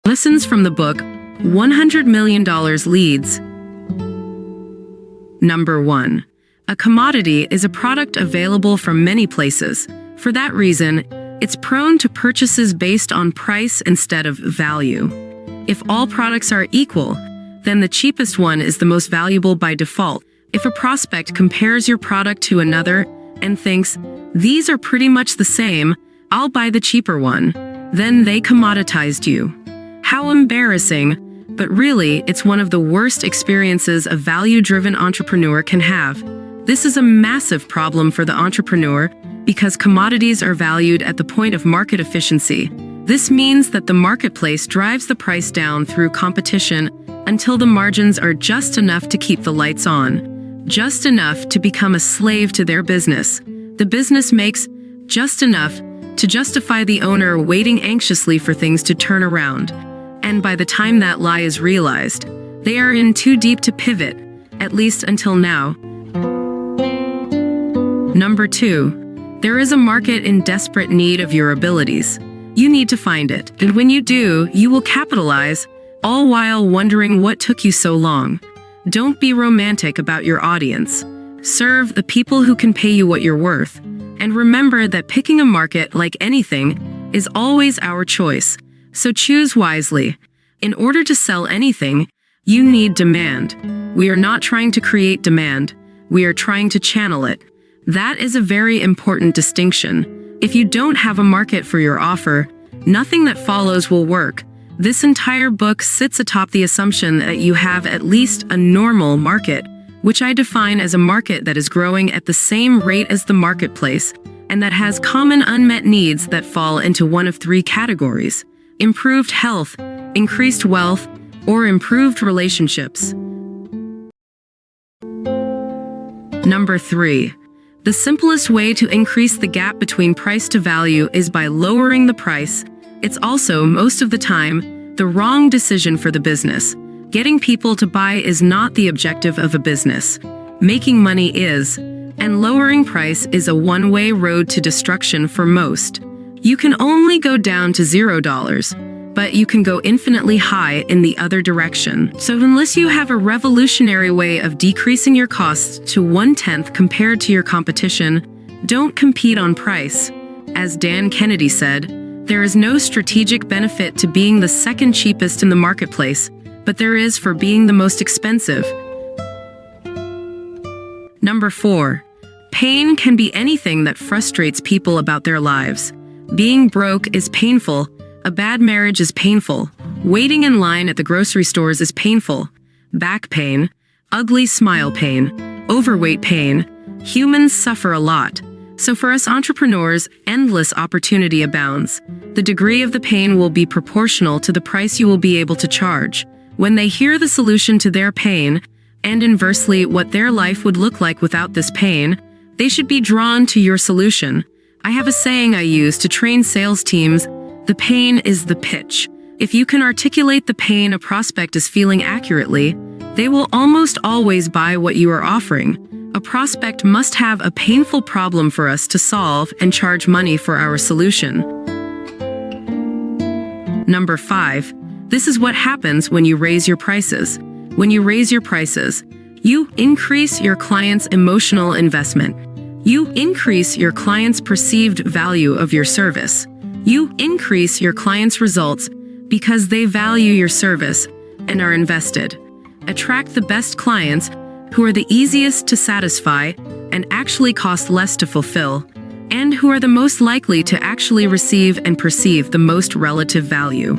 Lessons from the book $100 Million Leads. Number 1. A commodity is a product available from many places. For that reason, it's prone to purchases based on price instead of value. If all products are equal, then the cheapest one is the most valuable by default. If a prospect compares your product to another and thinks, "These are pretty much the same, I'll buy the cheaper one," then they commoditized you. How embarrassing, but really, it's one of the worst experiences a value-driven entrepreneur can have. This is a massive problem for the entrepreneur because commodities are valued at the point of market efficiency. This means that the marketplace drives the price down through competition until the margins are just enough to keep the lights on, just enough to become a slave to their business. The business makes just enough to justify the owner waiting anxiously for things to turn around. And by the time that lie is realized, they are in too deep to pivot, at least until now. Number 2. There is a market in desperate need of your abilities. You need to find it, and when you do, you will capitalize, all while wondering what took you so long. Don't be romantic about your audience. Serve the people who can pay you what you're worth. And remember that picking a market, like anything, is always our choice. So choose wisely. In order to sell anything, you need demand. We are not trying to create demand. We are trying to channel it. That is a very important distinction. If you don't have a market for your offer, nothing that follows will work. This entire book sits atop the assumption that you have at least a normal market, which I define as a market that is growing at the same rate as the marketplace, and that has common unmet needs that fall into one of 3 categories: improved health, increased wealth, or improved relationships. Number 3. The simplest way to increase the gap between price to value is by lowering the price. It's also, most of the time, the wrong decision for the business. Getting people to buy is not the objective of a business. Making money is, and lowering price is a one-way road to destruction for most. You can only go down to $0, but you can go infinitely high in the other direction. So unless you have a revolutionary way of decreasing your costs to 1/10 compared to your competition, don't compete on price. As Dan Kennedy said, there is no strategic benefit to being the second cheapest in the marketplace, but there is for being the most expensive. Number 4. Pain can be anything that frustrates people about their lives. Being broke is painful. A bad marriage is painful. Waiting in line at the grocery stores is painful. Back pain, ugly smile pain, overweight pain. Humans suffer a lot. So for us entrepreneurs, endless opportunity abounds. The degree of the pain will be proportional to the price you will be able to charge. When they hear the solution to their pain, and inversely what their life would look like without this pain, they should be drawn to your solution. I have a saying I use to train sales teams: the pain is the pitch. If you can articulate the pain a prospect is feeling accurately, they will almost always buy what you are offering. A prospect must have a painful problem for us to solve and charge money for our solution. Number 5. This is what happens when you raise your prices. When you raise your prices, you increase your client's emotional investment. You increase your client's perceived value of your service. You increase your client's results because they value your service and are invested. Attract the best clients who are the easiest to satisfy and actually cost less to fulfill, and who are the most likely to actually receive and perceive the most relative value.